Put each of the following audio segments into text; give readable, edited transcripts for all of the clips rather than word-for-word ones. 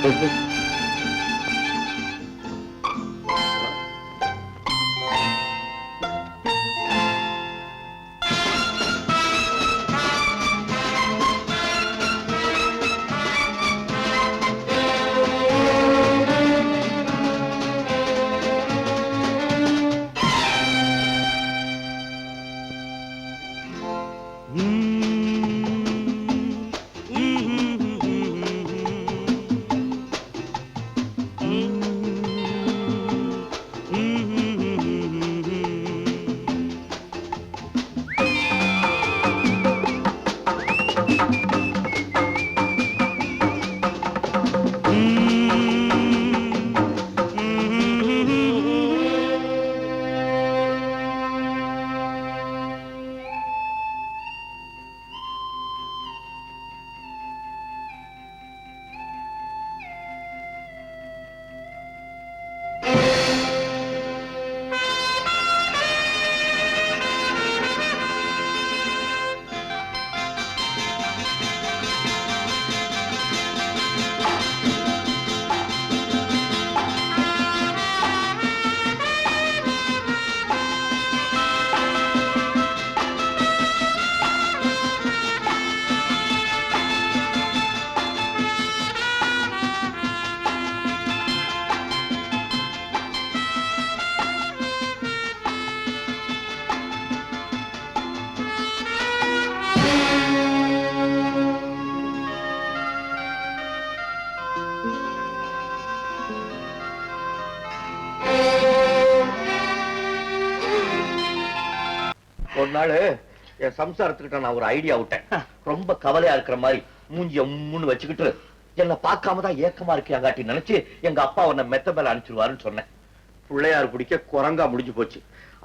ஒரு நாள் என் சம்சாரத்துக்கிட்ட நான் ஒரு ஐடியா விட்டேன். ரொம்ப கவலையா இருக்கிற மாதிரி மூஞ்சிய முன்னு வச்சுக்கிட்டு என்ன பார்க்காம தான் ஏக்கமா இருக்கியாங்காட்டி நினைச்சு எங்க அப்பா உன்னை மெத்த மேல அனுப்பிச்சிருவாருன்னு சொன்னேன். பிள்ளையார் குடிக்க குரங்கா முடிஞ்சு போச்சு.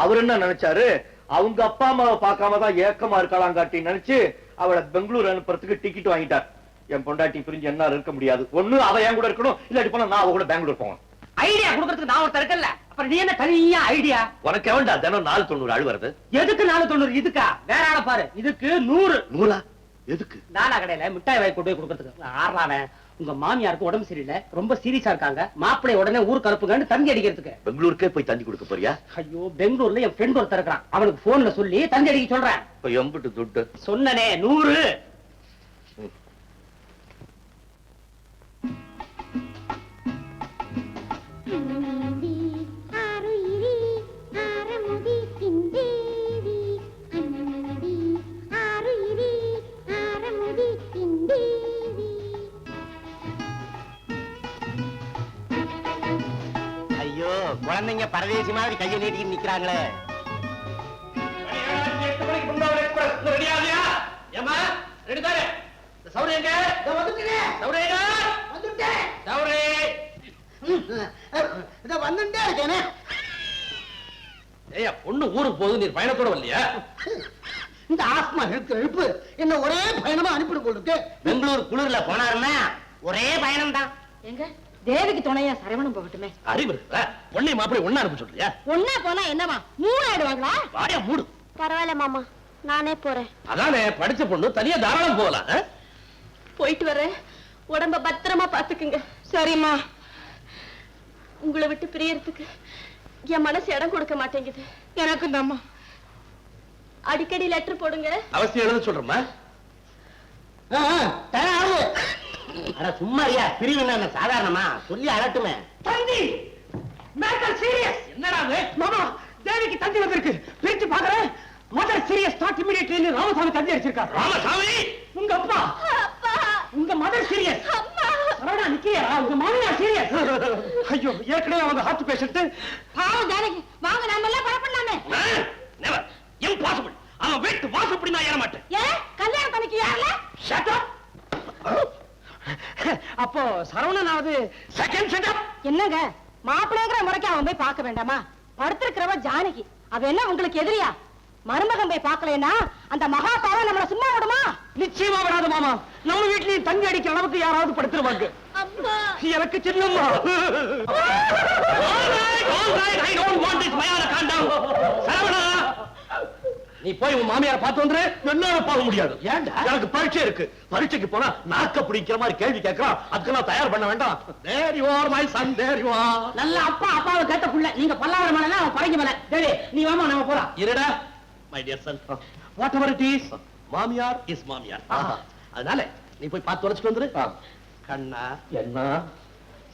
அவர் என்ன நினைச்சாரு, அவங்க அப்பா அம்மாவை பார்க்காம தான் ஏக்கமா இருக்காளாங்காட்டி நினைச்சு அவளை பெங்களூர் அனுப்புறதுக்கு டிக்கெட் வாங்கிட்டார். என் பொண்டாட்டி பிரிஞ்சு என்ன இருக்க முடியாது. ஒண்ணு அவ என் கூட இருக்கணும், இல்லாட்டி போனா நான் அவ கூட பெங்களூர் போவேன். ஐடியா கொடுக்கறதுக்கு நான் ஒருத்தர் இருக்கல, அப்புறம் நீ என்ன தனியா ஐடியா? உனக்கு எவன்டா தினம் 490 அழுவுறது? எதுக்கு 490? இதுக்கா? வேற ஆள பாரு. இதுக்கு 100. 100? எதுக்கு? நானா கடையில மிட்டாய் வாங்கி கொண்டு போய் கொடுக்கறதுக்கு. ஆறானே உங்க மாமியாருக்கு உடம்பு சரியில்லை, ரொம்ப சீரியஸா இருக்காங்க, மாப்பிள்ளை உடனே ஊருக்கு அனுப்புங்கன்னு தந்தி அடிக்கிறதுக்கு. பெங்களூருக்கே போய் தந்தி கொடுக்க போறியா? ஐயோ, பெங்களூர்ல என் ஃப்ரெண்ட் ஒருத்தர் இருக்கான், அவனுக்கு போன்ல சொல்லி தந்தி அடிக்க சொல்றேன். இப்ப எம்பிட்டு துட்டு சொன்னனே 100. குழந்தைங்க பரதேசி மாதிரி கையை நீட்டிட்டு நிக்கிறாங்களே. பொண்ணு ஊருக்கு போகுது, நீ பயணத்தோட வரலையா? இந்த ஆஸ்மா எழுப்பு என்ன ஒரே பயணமா அனுப்பிடு போட்டு. பெங்களூர் குளிர்ல போனாருன்னா ஒரே பயணம் தான். எங்க தேவிக்கு துணையா சரவணம் போகட்டுமே. அறிவு பொண்ணை மாப்பிள்ளை ஒண்ணா அனுப்ப சொல்றியா? ஒண்ணா போனா என்னமா 3 ஆயிடுவாங்களா? வாயா மூடு. பரவாயில்ல மாமா, நானே போறேன். அதானே படிச்ச பொண்ணு தனியா தாராளம் போகலாம். போயிட்டு வரேன், உடம்ப பத்திரமா பாத்துக்குங்க. சரிம்மா. உங்களை விட்டு பிரியறதுக்கு என் மனசு இடம் கொடுக்க மாட்டேங்குது. எனக்கு தாம்மா. அடிக்கடி லெட்டர் போடுங்க. அவசியம் எழுத சொல்றேம்மா. சும்மாரியா பிரிவுன்னு சாதாரணமா சொல்லி அழட்டுமே. தந்தி மேட்டர் சீரியஸ். என்னடா மாமா, தேவிக்கு தந்தி வந்திருக்கு, பிரிச்சு பாக்குறேன். Mother serious not immediately Ramasamy தந்தி அடிச்சிருக்கார். ராமசாமி உங்க அப்பா, உங்க மதர் சீரியஸ். சரவணா நிக்கியா, உங்க மாமியார் சீரியஸ். ஐயோ, ஏற்கனவே அவங்க ஹார்ட் பேஷண்ட். பாவம் ஜானகி, வாங்க நாம எல்லாம் பரப்பலாமே. Never impossible. அவன் வீட்டு வாசப்படி நான் ஏற மாட்டேன். ஏன் கல்யாணம் பண்ணிக்க யாரல? Shut up. அப்போ சரவணனாவது செகண்ட் ஷட் அப். என்னங்க மாப்பிள்ளைங்கிற முறைக்கு அவன் போய் பார்க்க வேண்டாமா? படுத்திருக்கிறவ ஜானகி, அவ என்ன உங்களுக்கு எதிரியா? மருமகன் போய் பார்க்கலன்னா அந்த மகாபாவம் நம்மள சும்மா விடுமா? நிச்சயமா வராது மாமா. நம்ம வீட்லயும் தங்கி அடிக்கிற அளவுக்கு யாராவது படுத்துருவாங்க. அம்மா, எனக்கு சின்னம்மா. I don't want this Mayana calm down. Saravana, நீ போய் உன் மாமியார பார்த்து வந்துரு. என்னால போக முடியாது. ஏன்டா? எனக்கு பரீட்சை இருக்கு. பரீட்சைக்கு போனா நாக்க பிடிக்கிற மாதிரி கேள்வி கேட்கறான். அதுக்கு நான் தயார் பண்ண வேண்டாம். There you are my son, there you are. நல்ல அப்பா அப்பாவை கேட்ட புள்ள. நீங்க பல்லாவர மலை அவன் பறங்கி மலை. டேய் நீ வாமா நம்ம போலாம். இருடா my dear son. Whatever it is, மாமியார் is மாமியார். அதனால நீ போய் பார்த்து வச்சுட்டு வந்துரு. கண்ணா என்ன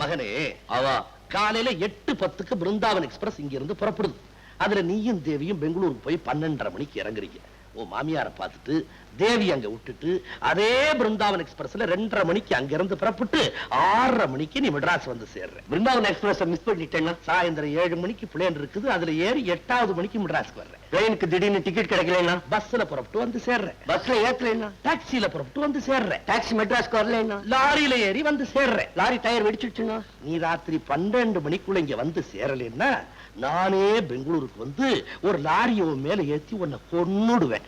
மகனே, அவ காலையில 8:10க்கு பிருந்தாவன் எக்ஸ்பிரஸ் இங்க இருந்து புறப்படுது. அதுல நீயும் தேவியும் பெங்களூருக்கு போய் 12:30 மணிக்கு இறங்குறீங்க. உன் மாமியார பார்த்துட்டு தேவி அங்க விட்டுட்டு அதே பிருந்தாவன் எக்ஸ்பிரஸ்ல 2:30 மணிக்கு அங்க இருந்து புறப்பட்டு 6:30 மணிக்கு நீ மெட்ராஸ் வந்து சேர்ற. பிருந்தாவன் எக்ஸ்பிரஸ் மிஸ் பண்ணிட்டேன்னா சாயந்தரம் 7 மணிக்கு பிளேன் இருக்குது. அதுல ஏறி 8வது மணிக்கு மெட்ராஸ்க்கு வர்ற. ட்ரெயினுக்கு திடீர்னு டிக்கெட் கிடைக்கலன்னா பஸ்ல புறப்பட்டு வந்து சேர்ற. பஸ்ல ஏத்தலைன்னா டாக்ஸில புறப்பட்டு வந்து சேர்ற. டாக்ஸி மெட்ராஸ்க்கு வரலைன்னா லாரியில ஏறி வந்து சேர்ற. லாரி டயர் வெடிச்சிடுச்சுன்னா நீ ராத்திரி 12 மணிக்குள்ள இங்க வந்து சேரலைன்னா நானே பெங்களூருக்கு வந்து ஒரு லாரிய மேல ஏத்தி உன்னை கொன்னுடுவேன்.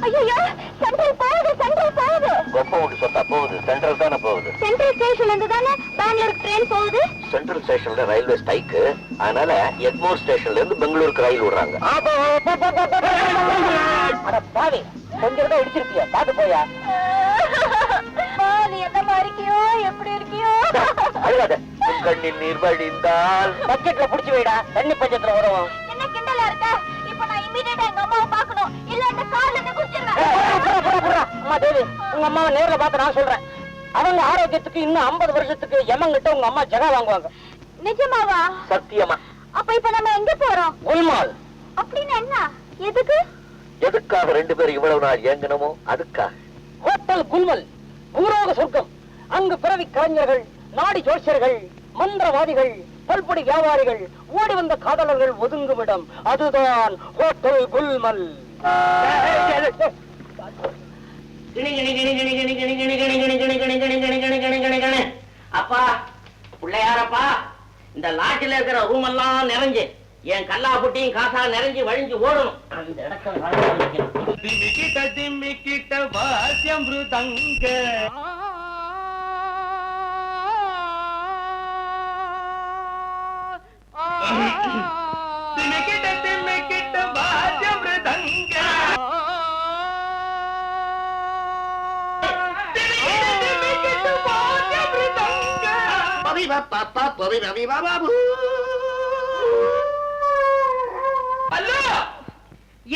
ஐயோ சென்ட்ரல் போகுது கொப்பவுக்கு சொத்தா போகுது. சென்ட்ரல் தானே போகுது. சென்ட்ரல் ஸ்டேஷன்ல இருந்து தானே பெங்களூருக்கு ட்ரெயின் போகுது. சென்ட்ரல் ஸ்டேஷன்ல ரயில்வே ஸ்ட்ரைக். அதனால எக்மோர் ஸ்டேஷன்ல இருந்து பெங்களூருக்கு ரயில் விடுறாங்க. அட பாவி கொஞ்சம் கூட இடிச்சிருப்பியா பாத்து போயா. நீ என்னமா இருக்கியோ எப்படி இருக்கியோ. அழுகாத. கண்ணில் நீர் வடிந்தால் பக்கெட்ல புடிச்சு வைடா. தண்ணி பஞ்சத்துல வரும். என்ன கிண்டலா இருக்க. இப்ப நான் இமிடியேட்டா எங்க அம்மாவை பார்க்கணும். இல்ல இந்த கார்ல இருந்து குதிச்சிடுவேன். அம்மா தேவி உங்க அம்மாவை நேர்ல பார்த்து நான் சொல்றேன். அவங்க ஆரோக்கியத்துக்கு இன்னும் 50 வருஷத்துக்கு எமங்கிட்ட உங்க அம்மா ஜகா வாங்குவாங்க. நிஜமாவா? சத்தியமா. அப்ப இப்ப நம்ம எங்க போறோம்? குல்மால். அப்படின்னு என்ன? எதுக்கு? எதுக்காக 2 பேரும் இவ்வளவு நாள் ஏங்கணுமோ அதுக்காக. ஹோட்டல் குல்மல் பூரோக சொர்க்கம். அங்கு பிறவி கலைஞர்கள், நாடி ஜோசியர்கள், மந்திரவாதிகள், பல்பொடி வியாபாரிகள், ஓடி வந்த காதலர்கள் ஒதுங்கும் இடம். அதுதான் ஹோட்டல் குல்மல். அப்பா பிள்ளையாரப்பா, இந்த லாட்சில இருக்கிற ரூம் எல்லாம் நிறைஞ்சு என் கல்லா புட்டியும் காசா நிறைஞ்சு வழிஞ்சு ஓடணும். அந்த இடத்துல வாசியம்ருதங்க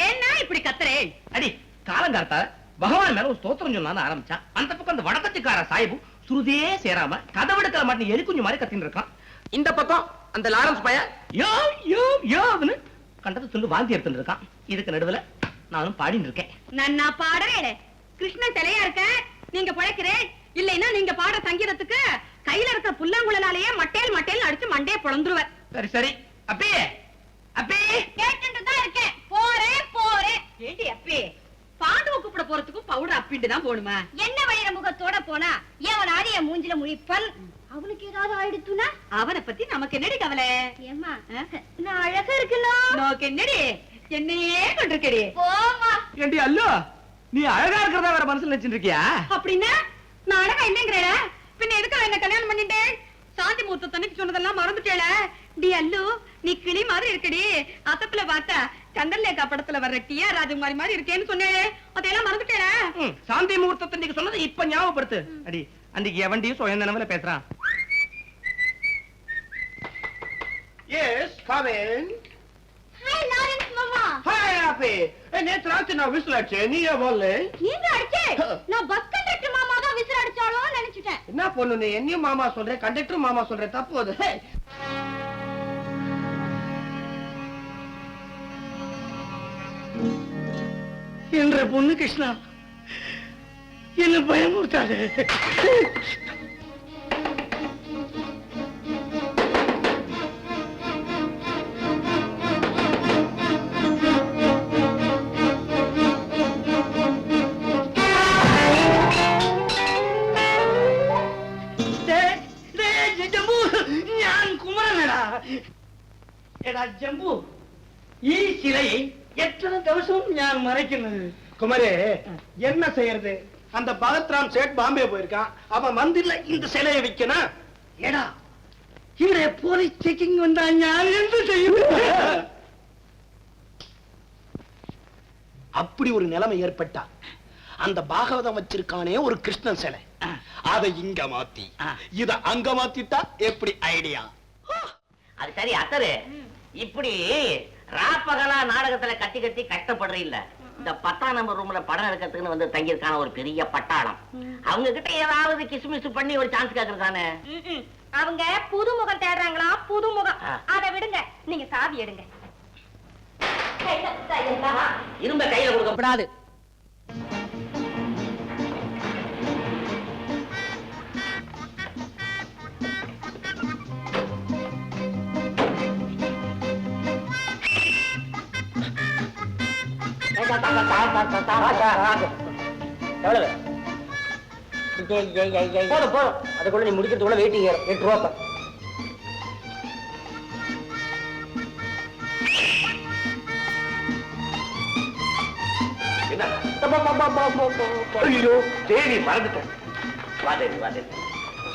ஏன்னா இப்படி கத்துறே? அடி காலங்கார்த்தா பகவான் மேல ஒரு ஸ்தோத்திரம் சொன்னான்னு ஆரம்பிச்சான். அந்த பக்கம் அந்த வடக்கத்துக்கார சாயிபு சுருதே சேராம கதவெடுக்கிற மாட்டேன் எரி குஞ்சு மாதிரி கத்தின்னு இருக்கான். இந்த பக்கம் அந்த லாரன்ஸ் பையன் யோ யோ யோன்னு கண்டத்தை சொல்லி வாந்தி எடுத்துட்டு இருக்கான். இதுக்கு நடுவுல நானும் பாடிட்டு இருக்கேன். நான் பாடுறேன். கிருஷ்ணன் சிலையா இருக்க நீங்க பிழைக்கிறேன். இல்லைன்னா நீங்க பாடுற சங்கீதத்துக்கு கையில இருக்க புல்லாங்குழலாலேயே மட்டேல் மட்டேல் அடிச்சு மண்டையை பொழந்துருவேன். சரி சரி அப்பே அப்பே கேட்டுட்டு தான் இருக்கேன். போறேன். ஏண்டி அப்பே பாண்டுவ கூப்பிட போறதுக்கும் பவுடர் அப்பிட்டு தான் போணுமா? என்ன வயிற முகத்தோட போனா எவன் ஆடிய மூஞ்சில முழிப்பல். அவனுக்கு ஏதாவது ஆயிடுச்சுனா அவனை பத்தி நமக்கு என்னடி கவலை? ஏம்மா நான் அழகா இருக்கணும். நோக்கு என்னடி என்னையே கொண்டிருக்கடி. போமா. ஏண்டி அல்லோ நீ அழகா இருக்கிறதா வேற மனசுல நினைச்சிட்டு இருக்கியா? அப்படின்னா நான் அழகா இல்லைங்கிறேடா. பின்ன எதுக்கு என்ன கல்யாணம் பண்ணிட்டேன்? சாந்தி முகூர்த்தத்தன்னைக்கு சொன்னதெல்லாம் மறந்துட்டேல. டி அல்லு நீ கிளி மாதிரி இருக்கடி. அத்தப்புல பார்த்தா கந்தல்லேக்கா படத்துல வர்ற டிஆர் ராஜகுமாரி மாதிரி இருக்கேன்னு சொன்னேன். அதையெல்லாம் மறந்துட்டேல. சாந்தி முகூர்த்தத்தன்னைக்கு சொன்னது இப்ப ஞாபகப்படுத்து. அடி அன்னைக்கு எவண்டியும் சுயநனவுல பேசுறான். Yes, come in. Hi Lawrence மாமா. Hi, Happy. நேத்து ராத்திரி நான் விசில் அடிச்சேன். நீ ஏன் வரல? நீங்க அடிச்சே? நான் பஸ் கண்டக்டர் மாமா தான் விசில் அடிச்சாலோ நினைச்சிட்டேன். என்ன பொண்ணு நீ என்னையும் மாமா சொல்ற, கண்டக்டர் மாமா சொல்ற, தப்பு அது. என்ற பொண்ணு கிருஷ்ணா என்ன பயமுறுத்தாரு. ജംബു ഈ ശിലയെ எத்தனை தவசம் ஞான் மறைக்கிறது குமரே என்ன செய்யறது அந்த பகத்ராம் சேட் பாம்பே போயிருக்கான் அவன் மந்திரில இந்த சிலையை வைக்கணும் ஏடா இவரே போலீஸ் செக்கிங் வந்தா ஞான் என்ன செய்யும் அப்படி ஒரு நிலைமை ஏற்பட்டா அந்த பாகவதம் வச்சிருக்கானே ஒரு கிருஷ்ணன் சிலை அதை இங்க மாத்தி இத அங்க மாத்திட்டா எப்படி ஐடியா அது சரி அத்தரு இப்படி ராப்பகலா நாடகத்துல கட்டி கட்டி கஷ்டப்படுற இல்ல இந்த 10ஆம் நம்பர் ரூம்ல படம் எடுக்கிறதுக்குன்னு வந்து தங்கியிருக்கான ஒரு பெரிய பட்டாளம் அவங்க கிட்ட ஏதாவது கிசுமிசு பண்ணி ஒரு சான்ஸ் கேக்குறதானே அவங்க புது முகம் தேடுறாங்களா புது முகம் அதை விடுங்க நீங்க சாவி எடுங்க இரும்ப கையில கொடுக்கப்படாது போதும் போதும் அதுக்குள்ள நீ முடிக்கிறதுக்குள்ள வெயிட்டிங் 8 ரூபா ஐயோ தேவி மறந்துட்டேன் வா தேவி வா தேவி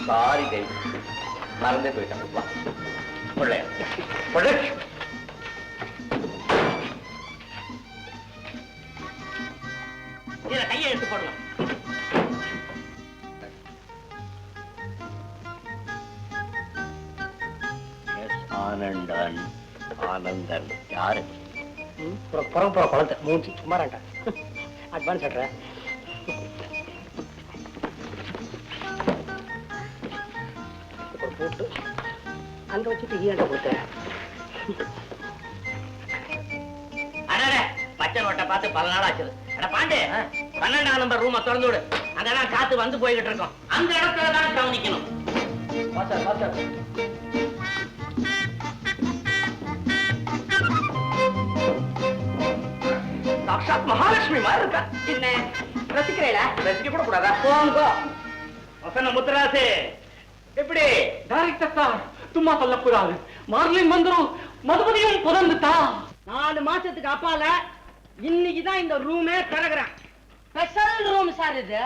சாரி தேவி மறந்தே போயிட்டேன் வா பிள்ளையா பிள்ளை இதுல கையை எடுத்து போடலாம் ஆனந்தன் ஆனந்தன் யாரு புறப்புற குழந்தை மூஞ்சி சும்மாராண்டா அட்வான்ஸ் சொல்றேன் போட்டு அங்க வச்சுட்டு ஈயாண்ட கொடுத்தேன் பச்சை நோட்டை பார்த்து பல நாள் ஆச்சு பாண்டே 12ஆம் நம்பர் ரூமை திறந்து விடு அங்கதான் காத்து வந்து போய்கிட்டு இருக்கோம் அந்த இடத்துல தான் கவனிக்கணும் சாட்சாத் மகாலட்சுமி மாதிரி இருக்கா என்ன ரசிக்கிறேடா ரசிக்க கூட கூடாதா போங்க வசன முத்துராசே எப்படி டைரக்டர் சார் சும்மா சொல்லக்கூடாது மார்லின் வந்துரும் மதுபதியும் புதந்துட்டா 4 மாசத்துக்கு அப்பால இன்னைக்குதான் இந்த ரூமே திறகுறேன் ஸ்பெஷல் ரூம் சார் இது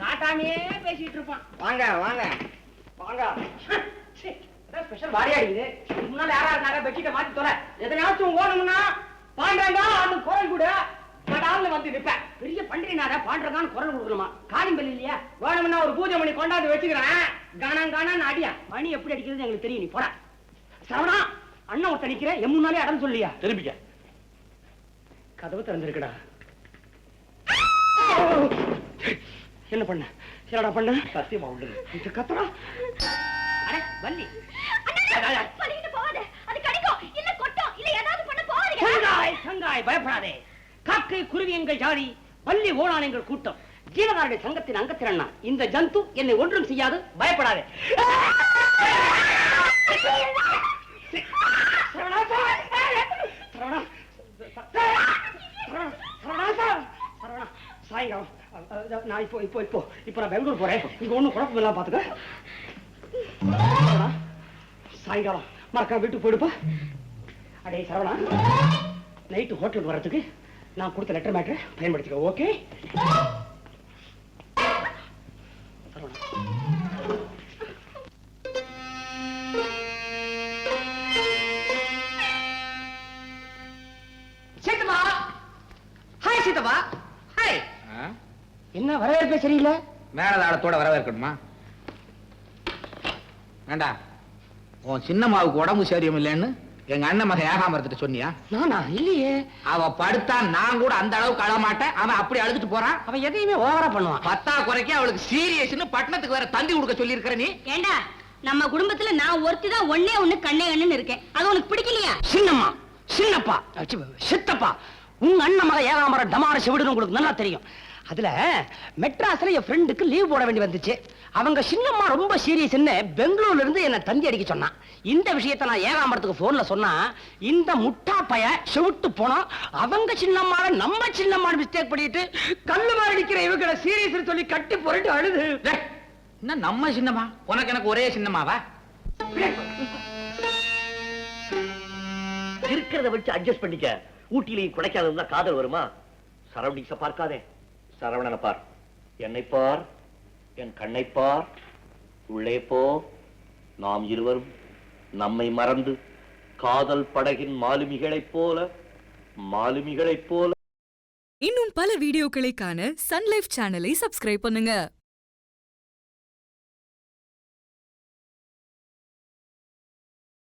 காட்டாமையே பேசிட்டு இருப்பான் வாங்க வாங்க வாங்க ஸ்பெஷல் வாரியா இருக்குது முன்னால யாரா இருந்தாங்க பெட்ஷீட்டை மாத்தி தொலை எதனாச்சும் ஓடணும்னா பாண்டாங்க அந்த குரல் கூட படாமல் வந்து நிப்பேன் பெரிய பண்டிகைனார பாண்டதான் குரல் கொடுக்கணுமா காலிம்பல் இல்லையா வேணும்னா ஒரு பூஜை மணி கொண்டாந்து வச்சுக்கிறேன் காணான்னு அடியா மணி எப்படி அடிக்கிறது எங்களுக்கு தெரியும் நீ போட சரவணா அண்ணன் ஒருத்த நிக்கிறேன் என் முன்னாலே அடம் சொல்லியா திரும்பிக்க கதவு திறந்திருக்கடா என்ன பண்ண என்னடா பண்ண சத்தியமா உண்டு இது கத்துறா அட வள்ளி பண்ணிட்டு போவாத அது கடிக்கும் இல்ல கொட்டும் இல்ல ஏதாவது பண்ண போவாதீங்க சங்காய் பயப்படாதே காக்கை குருவி எங்கள் ஜாதி பள்ளி ஓணான் எங்கள் கூட்டம் ஜீவனாருடைய சங்கத்தின் அங்கத்திரண்ணா இந்த ஜந்து என்னை ஒன்றும் செய்யாது பயப்படாதே சாயங்காலம் நான் இப்போ நான் பெங்களூர் போறேன் இங்க ஒண்ணும் குழப்பம் இல்லாம பாத்துக்க சாயங்காலம் மறக்காம வீட்டுக்கு போயிடுப்பா அடே சரவணா நைட்டு ஹோட்டலுக்கு வர்றதுக்கு நான் கொடுத்த லெட்டர் மேட்டர் பயன்படுத்திக்க ஓகே சீதமா ஹாய் சீதமா ஹாய் என்ன வரவேற்பே சரியில்லை மேலதாளத்தோட வரவேற்கணுமா வேண்டா உன் சின்னம்மாவுக்கு உடம்பு சரியும் இல்லைன்னு எங்க அண்ணன் மகன் ஏகாமரத்துட்டு சொன்னியா நானா இல்லையே அவ படுத்தா நான் கூட அந்த அளவுக்கு அழமாட்டேன் அவன் அப்படி அழுதுட்டு போறான் அவன் எதையுமே ஓவரா பண்ணுவான் 10 குறைக்கு அவளுக்கு சீரியஸ்னு பட்டணத்துக்கு வேற தந்தி கொடுக்க சொல்லி இருக்கிற நீ ஏண்டா நம்ம குடும்பத்துல நான் ஒருத்திதான் ஒண்ணே ஒண்ணு கண்ணே கண்ணுன்னு இருக்கேன் அது உனக்கு பிடிக்கலையா சின்னம்மா சின்னப்பா சித்தப்பா உங்க அண்ணன் மகன் ஏகாமரம் டமார செவிடுன்னு உங்களுக்கு நல்லா தெரியும் அதுல மெட்ராஸ்ல என் ஃப்ரெண்டுக்கு லீவ் போட வேண்டி வந்துச்சு அவங்க சின்னம்மா ரொம்ப சீரியஸ்ன்னு பெங்களூர்ல இருந்து என்ன தந்தி அடிக்க சொன்னான் இந்த விஷயத்தை நான் ஏகாமரத்துக்கு போன்ல சொன்னா இந்த முட்டா பைய செவிட்டு போனோம் அவங்க சின்னம்மாவை நம்ம சின்னம்மாவை மிஸ்டேக் பண்ணிட்டு கல்லு மாதிரி அடிக்கிற இவங்களை சீரியஸ் சொல்லி கட்டி புரட்டு அழுது என்ன நம்ம சின்னம்மா உனக்கு எனக்கு ஒரே சின்னம்மாவா இருக்கிறத வச்சு அட்ஜஸ்ட் பண்ணிக்க ஊட்டியிலையும் கொடைக்கானல் தான் காதல் வருமா? சரௌண்டிங்ஸ பார்க்காதே, சரவணனை பார். என்னை பார், என் கண்ணை பார். உள்ளே போ. நாம் இருவரும் நம்மை மறந்து காதல் படகின் மாலுமிகளைப் போல இன்னும் பல வீடியோக்களை காண சன் லைஃப் சேனலை சப்ஸ்கிரைப் பண்ணுங்க.